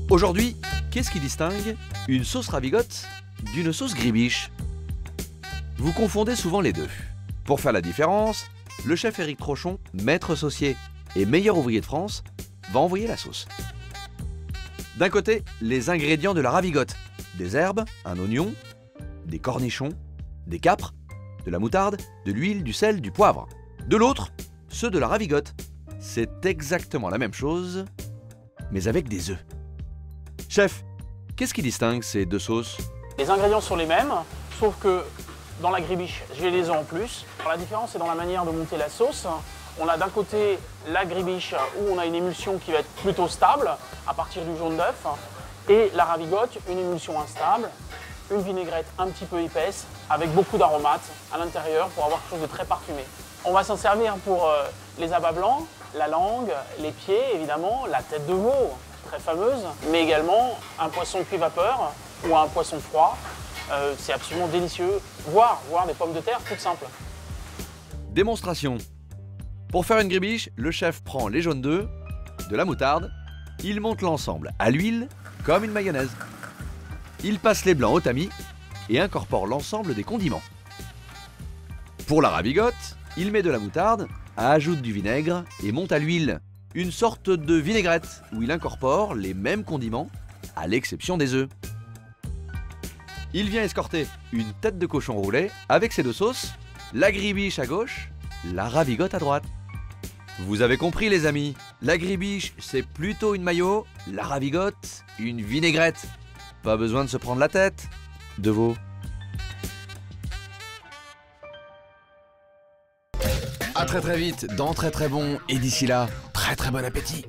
Aujourd'hui, qu'est-ce qui distingue une sauce ravigote d'une sauce gribiche? Vous confondez souvent les deux. Pour faire la différence, le chef Éric Trochon, maître saucier et meilleur ouvrier de France, va envoyer la sauce. D'un côté, les ingrédients de la ravigote. Des herbes, un oignon, des cornichons, des capres, de la moutarde, de l'huile, du sel, du poivre. De l'autre, ceux de la ravigote. C'est exactement la même chose, mais avec des œufs. Chef, qu'est-ce qui distingue ces deux sauces? Les ingrédients sont les mêmes, sauf que dans la gribiche, j'ai les œufs en plus. Alors, la différence, c'est dans la manière de monter la sauce. On a d'un côté la gribiche où on a une émulsion qui va être plutôt stable à partir du jaune d'œuf, et la ravigote, une émulsion instable, une vinaigrette un petit peu épaisse avec beaucoup d'aromates à l'intérieur pour avoir quelque chose de très parfumé. On va s'en servir pour les abats blancs, la langue, les pieds évidemment, la tête de veau, très fameuse, mais également un poisson cuit vapeur ou un poisson froid. C'est absolument délicieux, voire des pommes de terre toutes simples. Démonstration. Pour faire une gribiche, le chef prend les jaunes d'œufs, de la moutarde, il monte l'ensemble à l'huile comme une mayonnaise. Il passe les blancs au tamis et incorpore l'ensemble des condiments. Pour la ravigote, il met de la moutarde, ajoute du vinaigre et monte à l'huile, une sorte de vinaigrette où il incorpore les mêmes condiments à l'exception des œufs. Il vient escorter une tête de cochon roulé avec ses deux sauces, la gribiche à gauche, la ravigote à droite. Vous avez compris les amis, la gribiche c'est plutôt une mayo, la ravigote une vinaigrette. Pas besoin de se prendre la tête, de veau. À très vite dans Très Très Bon, et d'ici là, très très bon appétit.